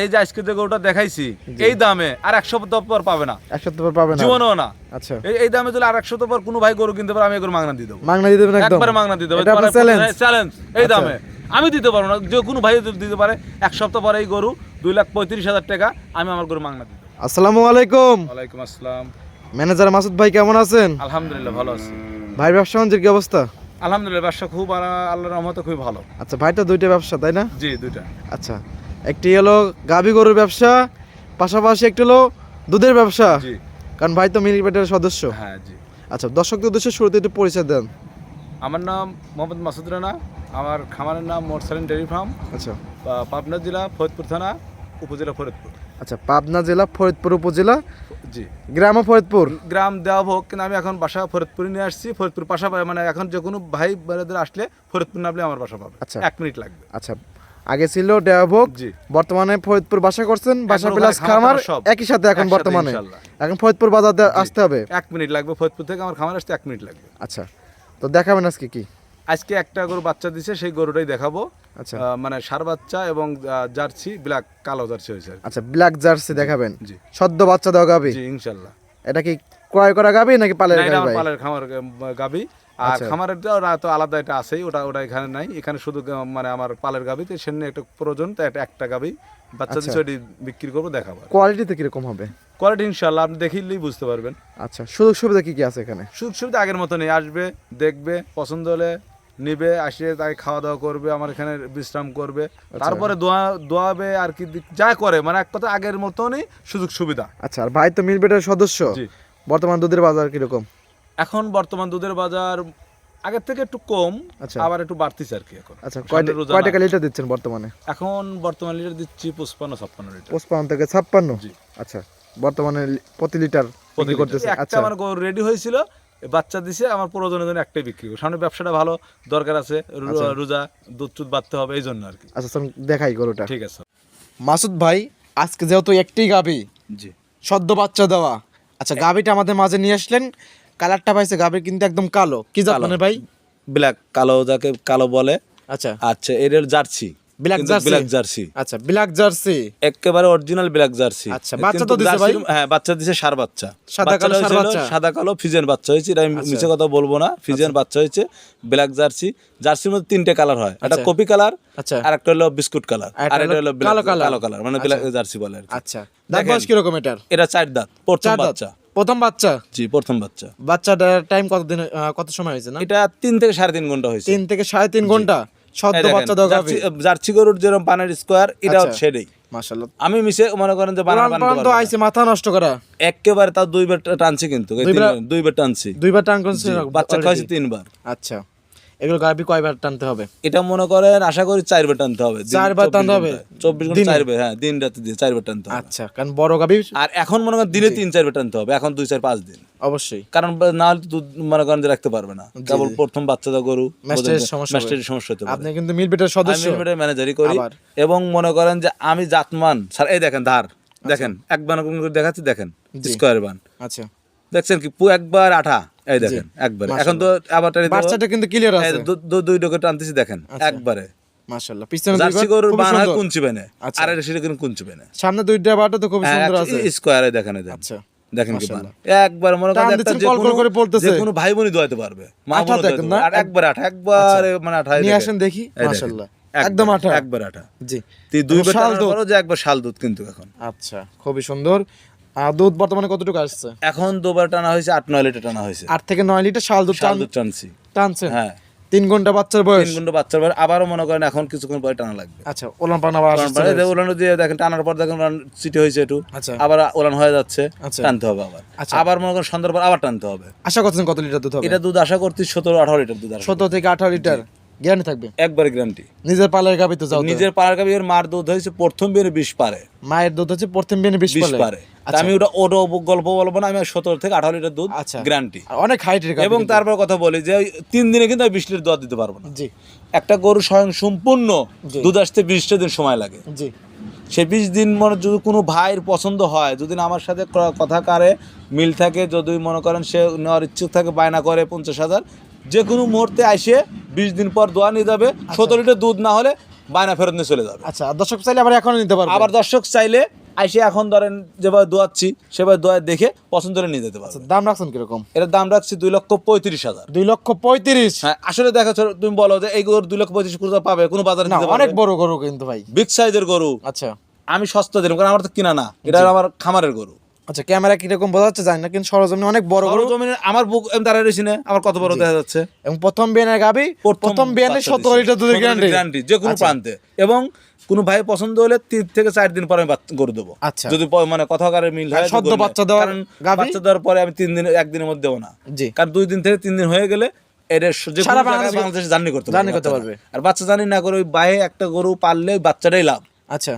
এই যে আজকে যে গরুটা দেখাইছি এই দামে আর 1 সপ্তাহ পর পাবে না, 1 সপ্তাহ পর পাবে না জীবনও না। আচ্ছা এই দামে যদি আর 1 সপ্তাহ পর কোনো ভাই গরু কিনতে পারে আমি এই গরু মাগনা দিয়ে দেবো, মাগনা দিয়ে দেবেন একদম একবারে মাগনা দিয়ে দেবো। এটা আপনার চ্যালেঞ্জ চ্যালেঞ্জ এই আচ্ছা। দামে আমি দিতে পারবো না, যে কোনো ভাই যদি দিতে পারে 1 সপ্তাহ পরে এই গরু 2,35,000 টাকা আমি আমার গরু মাগনা দিয়ে দেবো। আসসালামু আলাইকুম। ওয়ালাইকুম আসসালাম। ম্যানেজার মাসুদ ভাই কেমন আছেন? আলহামদুলিল্লাহ ভালো আছি ভাই ব্যবসা বাণিজ্যের কি অবস্থা? আলহামদুলিল্লাহ, ব্যবসা খুব আল্লাহর রহমতে খুবই ভালো। আচ্ছা ভাই তো দুইটা ব্যবসা তাই না? জি দুইটা। আচ্ছা একটি হলো গাভী গরুর ব্যবসা, পাশাপাশি একটি হলো দুধের ব্যবসা, জি কারণ ভাই তো মিল্ক ব্যাটের সদস্য। হ্যাঁ জি। আচ্ছা দর্শকদের উদ্দেশ্যে শুরুতে একটু পরিচয় দেন। আমার নাম মোহাম্মদ মাসুদ রানা, আমার খামারের নাম মোরসালিন ডেয়ারি ফার্ম, আচ্ছা পাবনা জেলা ফরিদপুর থানা, উপজেলা ফরিদপুর। আচ্ছা পাবনা জেলা ফরিদপুর উপজেলা, জি গ্রাম ফরিদপুর। গ্রাম দেওয়া হোক, কিন্তু আমি এখন বাসা ফরিদপুরে নিয়ে আসছি। ফরিদপুর পাশাপাশি মানে এখন যে কোনো ভাই বোনেদের আসলে ফরিদপুর নামলে আমার বাসা পাবে। আচ্ছা 1 মিনিট লাগবে। আচ্ছা আগে ছিল ডেয়াভোগ, জি বর্তমানে ফরিদপুর বাসা করছেন, বাসা এখন প্লাস ওখানে খামার সব একই সাথে এখন একসাথে বর্তমানে। ইনশাআল্লাহ। এখন ফরিদপুর বাজার আসতে হবে। 1 মিনিট লাগবে, ফরিদপুর থেকে আমার খামার আসতে 1 মিনিট লাগবে। আচ্ছা তো দেখাবেন আজকে কি? আজকে একটা গরু বাচ্চা দিছে, সেই গরুটাই দেখাবো। আচ্ছা মানে ষাঁড় বাচ্চা এবং জার্সি ব্ল্যাক কালো জার্সি হয়েছে আর কি। আচ্ছা ব্ল্যাক জার্সি দেখাবেন, জি সদ্য বাচ্চা দেওয়া গাবি। জি ইনশাআল্লাহ। এটা কি ক্রয় করা গাবি নাকি পালের না, এটা গাবি আমার ভাই? পালের খামার গাবি। আর আচ্ছা। খামারের তো আলাদা এটা আছেই, ওটা এখানে নাই। এখানে শুধু মানে আমার পালের গাবি, তো সেখানে একটা প্রয়োজন, তো একটা গাবি বাচ্চা আচ্ছা। দিচ্ছে, ওটি বিক্রি করবো, দেখাবো। কোয়ালিটিতে কিরকম হবে? কোয়ালিটি ইনশাআল্লাহ আপনি দেখিলেই বুঝতে পারবেন। আচ্ছা সুযোগ সুবিধা কি কি আছে এখানে? সুযোগ সুবিধা আগের মতো নেই, আসবে দেখবে, পছন্দ হলে নিবে, আসে তাকে খাওয়া দাওয়া করবে, আমার এখানে বিশ্রাম করবে, তারপরে দোয়াবে আর কি যা করে, মানে এক কথা আগের মতনই সুযোগ সুবিধা। আচ্ছা আর ভাই তো মিল্ক ব্যাটের সদস্য, জি বর্তমান দুধের বাজার কিরকম? এখন বর্তমান দুধের বাজার আগের থেকে একটু কম, আচ্ছা। আবার একটু বাড়তিছে আর কি। এখন আচ্ছা সামনে রোজা কয় না। টাকা লিটার দিচ্ছেন বর্তমানে? এখন বর্তমান লিটার দিচ্ছি 55-56 লিটার 55 থেকে 56। জি। আচ্ছা বর্তমানে প্রতি লিটার বিক্রি করতেছে। একটা আচ্ছা আমার গরু রেডি হয়েছিল, বাচ্চা দিছে, আমার প্রয়োজনের জন্য একটাই বিক্রি করবো। সামনে ব্যবসাটা ভালো দরকার আছে, রোজা দুধ টুধ বাড়তে হবে এই জন্য আর কি। আচ্ছা চলুন দেখাই গরুটা। ঠিক আছে। মাসুদ ভাই আজকে যেহেতু একটি গাবি, জি সদ্য বাচ্চা দেওয়া, আচ্ছা গাবিটা আমাদের মাঝে নিয়ে আসলেন, কালারটা পাইছে গাবির কিন্তু একদম কালো, কি জাত মানে ভাই? ব্ল্যাক কালো, যাকে কালো বলে। আচ্ছা আচ্ছা এর jersey, black jersey. Black jersey, আচ্ছা ব্ল্যাক জার্সি, একেবারে অরিজিনাল ব্ল্যাক জার্সি। আচ্ছা, বাচ্চা তো দিছে ভাই? হ্যাঁ বাচ্চা দিছে, ষাঁড় বাচ্চা। সাদা কালো ষাঁড় বাচ্চা? সাদা কালো ফিজিয়ান বাচ্চা হয়েছে, এটা আমি মিছে কথা বলবো না, ফিজিয়ান বাচ্চা হয়েছে। ব্ল্যাক জার্সি, জার্সির মধ্যে 3টে কালার হয়, একটা আচ্ছা। কপি কালার, আচ্ছা আর একটা হলো বিস্কুট কালার, আর একটা হলো কালো কালার। কালো কালার, মানে ব্ল্যাক জার্সি বলে আর কি। আচ্ছা দাঁত বয়স কিরকম এটার? এটা 4 দাঁত, প্রথম চার দাঁত? বাচ্চা। প্রথম বাচ্চা? জি প্রথম বাচ্চা। বাচ্চাটার টাইম কতদিন কত সময় হয়েছে না? এটা 3 থেকে 3.5 ঘন্টা হয়েছে। 3 থেকে 3.5 ঘন্টা সদ্য বাচ্চা দেওয়া গাবি। জার্সি গরুর যেরকম পানের স্কোয়ার, এটাও আচ্ছা। সেটাই। মাশাআল্লাহ আমি মিশে মনে করেন যে বানান বানাতে তো পারবো না। আইছে মাথা নষ্ট করা, একেবারে তার 2 বার টানছি, কিন্তু দুই বার টানছি, দুইবার টান করছে বাচ্চা already? খাইছে 3 বার। আচ্ছা এগুলো গাবি কয়বার টানতে হবে? এটা মনে করেন আশা করি 4 বার টানতে হবে। 4 বার টানতে হবে? 24 ঘন্টা 4 বার, হ্যাঁ দিন রাতে দিয়ে 4 বার টানতে হবে। আচ্ছা কারণ বড় গাবি আর এখন মনে করেন দিনে 3-4 বার টানতে হবে, এখন 2-4-5 দিন, অবশ্যই কারণ না হলে তো দুধ মনে করেন যে রাখতে পারবে না। কেবল প্রথম বাচ্চাটা গরু, ম্যাস্টারের সমস্যা হবে। ম্যাস্টারের সমস্যা হতে পারে। আপনি কিন্তু মিল বেটার সদস্য, আমি ম্যানেজারই করি, আবার। এবং মনে করেন যে আমি জাতমান স্যার। এই দেখেন ধার, দেখেন একবার করে দেখাচ্ছি, দেখেন জি। স্কয়ার বান আচ্ছা দেখছেন কি একবার আঠা, এই দেখেন একবারে। এখন তো আবার বাচ্চাটা কিন্তু ক্লিয়ার আছে, দুই ডোকে টানতেছি, দেখেন একবারে। মাশাআল্লাহ পিছনে জার্সি গরুর খুব বান হয় সুন্দর, কুঞ্চিবে না, আচ্ছা। আর এটা সেটা কিন্তু কুঞ্চিবে না। সামনে দুইটা বাটা তো খুব সুন্দর আছে, স্কয়ারে দেখেন, এই দেখেন। আচ্ছা দেখেন কি বান, মাশাআল্লাহ। একবার মনে করেন টান একটা দিচ্ছেন, কল কল করে বলতেছে। যে কোনো ভাই বোনই দোয়াতে পারবে, মা আঠা বোনও দেখেন না? আর একবার আঠা, একবারে মানে আঠা। নিয়ে আসেন দেখি, মাশাআল্লাহ একদম আঠা, একবার আঠা। জি তুই 2 বার শাল টানার দুধ। পরও যে একবার শাল দুধ কিন্তু এখন। আচ্ছা খুবই সুন্দর। দুধ বর্তমানে কতটুকু আসছে? এখন 2 বার টানা হয়েছে, 8-9 লিটার টানা হয়েছে। 8 থেকে 9 লিটার শাল দুধ শাল দুধ টানছি, টানছেন? হ্যাঁ 3 ঘন্টা বাচ্চার বয়স। 3 ঘন্টা বাচ্চার পর আবারও মনে করেন এখন কিছুক্ষণ পরে টানা লাগবে। আচ্ছা ওলান পানা আবার আসছে। ওলানো দিয়ে দেখেন, টানার পর দেখেন ওলান চিটে হয়েছে একটু, আচ্ছা আবার ওলান হয়ে যাচ্ছে, আচ্ছা। টানতে হবে আবার। আচ্ছা। আবার মনে করেন সন্ধ্যার পর আবার টানতে হবে। আশা করছেন কত লিটার দুধ হবে? এটা দুধ আশা করছি 17-18 লিটার দুধ আসবে, 17 থেকে 18 লিটার গ্যারান্টি থাকবে, একবারে গ্যারান্টি। নিজের পালের গাবি তো যাও তো। নিজের পাড়ার গাভী, এর মার দুধ হয়েছে প্রথম বিয়ে 20 পারে, মায়ের দুধ হচ্ছে প্রথম বিয়ানে 20 20 পারে। তা আমি ওটা গল্প বলবো না, আমি 17 থেকে 18 লিটার দুধ আচ্ছা গ্যারান্টি। অনেক হাইটের গাবি এবং তারপর কথা বলি যে 3 দিনে কিন্তু আমি 20 লিটার দুধ দিতে পারবো না। জি একটা গরু স্বয়ং সম্পূর্ণ জি। দুধ আসতে 20টা দিন সময় লাগে। জি সে 20 দিন মনে যদি কোনো ভাইয়ের পছন্দ হয়, যদি আমার সাথে কথা কারে মিল থাকে, যদি মনে করেন সে নেওয়ার ইচ্ছুক থাকে, বায়না করে 50,000, যে কোনো মুহূর্তে আসে 20 দিন পর দোয়া নিয়ে যাবে। 17 লিটার দুধ না হলে বায়না ফেরত নিয়ে চলে যাবে। আচ্ছা, আর দর্শক চাইলে আবার এখনো নিতে পারবে। আবার দর্শক চাইলে আইসে এখন ধরেন যেভাবে দোয়াচ্ছি সেভাবে দোয়া দেখে পছন্দ করে নিয়ে যেতে পারবে। দাম রাখছেন কিরকম? এটার দাম রাখছি 2,35,000। 2,35,000? হ্যাঁ, আসলে দেখা তুমি বলো যে এই গরু 2,35,000 কোথা পাবে, কোনো বাজারে না, দিতে অনেক পারবে? বড় গরু কিন্তু ভাই, বিগ সাইজের গরু। আচ্ছা আমি সস্তা দিলাম, কারণ আমার তো কিনা না, এটা আমার খামারের গরু। আচ্ছা, ক্যামেরা কিরকম বোঝা যাচ্ছে জানি না, কিন্তু সরজমিনে অনেক বড় গরু। সরজমিনে আমার বুক আমি দাঁড়ায় রয়েছি না, আমার কত বড় দেখা যাচ্ছে। এবং প্রথম বিয়ানের গাবি, প্রথম বিয়ানে 17 লিটার দুধের গ্যারান্টি, যে কোনো প্রান্তে। এবং কোনো ভাই পছন্দ হলে 3 থেকে 4 দিন পরে আমি গরু দেবো। আচ্ছা, যদি মানে কথাকারের মিল হয়, সদ্য বাচ্চা দেওয়ার গাভী, বাচ্চা দেওয়ার পরে আমি 3 দিন 1 দিনের মধ্যে দেবো না। জি, কারণ 2 দিন থেকে 3 দিন হয়ে গেলে এটা সারা বাংলাদেশে জার্নি করতে পারবে। আর বাচ্চা জানি না করে ওই বাইরে একটা গরু পাললে বাচ্চাটাই লাভ। আচ্ছা,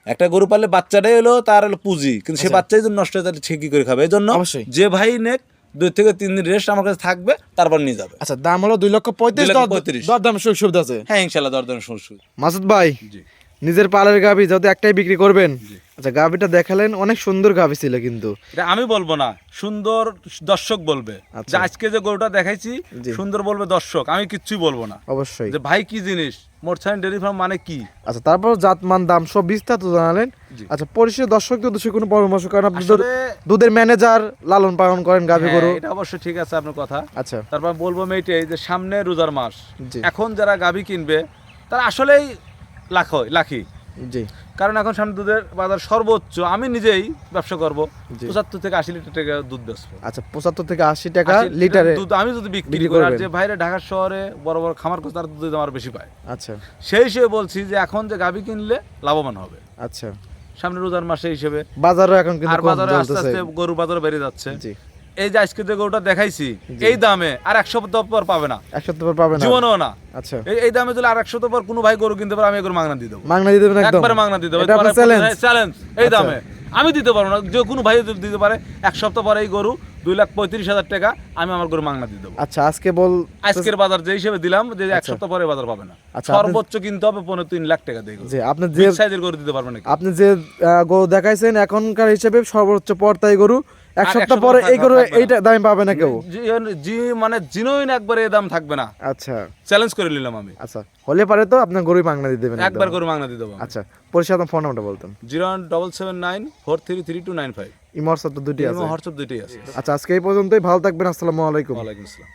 একটা গরু পাললে বাচ্চাটাই হলো তার হলো পুঁজি, কিন্তু সে বাচ্চাই যদি নষ্ট হয়ে যায় সে কি করে খাবে? এই জন্য অবশ্যই যে ভাই নেক 2 থেকে 3 দিন রেস্ট আমার কাছে থাকবে, তারপর নিয়ে যাবে। আচ্ছা, দাম হলো 2,35,000। দরদাম সুযোগ সুবিধা আছে? হ্যাঁ, ইনশাআল্লাহ দরদাম শুরু। মাসুদ ভাই, জি, নিজের পালের গাভী যদি একটাই বিক্রি করবেন, আচ্ছা গাভীটা দেখালেন, অনেক সুন্দর গাভী ছিল, কিন্তু এটা আমি বলবো না, সুন্দর দর্শক বলবে। যে আজকে যে গরুটা দেখাইছি সুন্দর বলবে দর্শক, আমি কিচ্ছুই বলবো না। অবশ্যই যে ভাই কি জিনিস, মোরসাইন ডেয়ারি ফার্ম মানে কি। আচ্ছা, তারপর জাতমান দাম সব বিস্তারিত জানালেন। আচ্ছা, পরিশেষে দর্শকদের উদ্দেশ্যে কোনো পরামর্শ করেন? আপনি দুধের ম্যানেজার, লালন পালন করেন গাভী গরু। এটা অবশ্যই ঠিক আছে আপনার কথা। আচ্ছা, তারপর বলবো মেয়েটাই যে সামনে রোজার মাস, জি। এখন যারা গাভী কিনবে তারা আসলেই লাখি। জি, কারণ এখন সামনে দুধের বাজার সর্বোচ্চ, আমি নিজেই ব্যবসা করব 75 থেকে 80 লিটার টাকা দুধ বেচবো। আচ্ছা, 75 থেকে 80 টাকা লিটারে দুধ আমি যদি বিক্রি করি, আর যে ভাইরা ঢাকা শহরে বড় বড় খামার করছে তার দুধ আমার বেশি পায়। আচ্ছা, সেই হিসেবে বলছি যে এখন যে গাভী কিনলে লাভবান হবে। আচ্ছা, সামনে রোজার মাসে হিসেবে বাজারও এখন কিন্তু আর কম বাজারে আস্তে চলতেছে। আস্তে গরু বাজারে বেড়ে যাচ্ছে। জি, এই যে আজকে যে গরুটা দেখাইছি এই দামে আর 100 সপ্তাহ পর পাবে না, 1 সপ্তাহ পর পাবেন না, জীবনও না। আচ্ছা, এই দামে যদি আর 100 সপ্তাহ পর কোনো ভাই গরু কিনতে পারে, আমি গরু মাগনা দিয়ে দেবো। মাগনা দিয়ে দেবেন একদম? একবারে মাগনা দিয়ে দেবো। এটা আপনার চ্যালেঞ্জ? চ্যালেঞ্জ। এই দামে আমি দিতে পারবো না, যে কোনো ভাই যদি দিতে পারে 1 সপ্তাহ পরে এই গরু 2,35,000 টাকা, আমি আমার গরু মাগনা দিয়ে দেবো। আচ্ছা, আজকে আজকের বাজার যে হিসেবে দিলাম, যে 1 সপ্তাহ পরে বাজার পাবে না, সর্বোচ্চ কিনতে হবে 3 লাখ টাকা দিয়ে। যে আপনি যে সাইজের গরু দিতে পারবেন না। আপনি যে গরু দেখাইছেন এখনকার হিসেবে সর্বোচ্চ পর্তাই গরু, 1 সপ্তাহ পরে এই গরু এইটা দাম পাবে না কেউ? জি, মানে জিনোইন একবারে এই দাম থাকবে না। আচ্ছা, চ্যালেঞ্জ করে নিলাম আমি। আচ্ছা, হলে পারে তো আপনার গরুই মাগনা দিয়ে দেবেন একবার গরু মাগনা দিয়ে দেবো। আচ্ছা, পরিষদ ফোন নাম্বারটা বলতেন? 01779433295। ইমর সব তো দুটি আছে, হোয়াটসঅ্যাপ দুটোই আছে। আচ্ছা, আজকে এই পর্যন্তই, ভালো থাকবেন, আসসালামু আলাইকুম। ওয়ালাইকুম আসসালাম।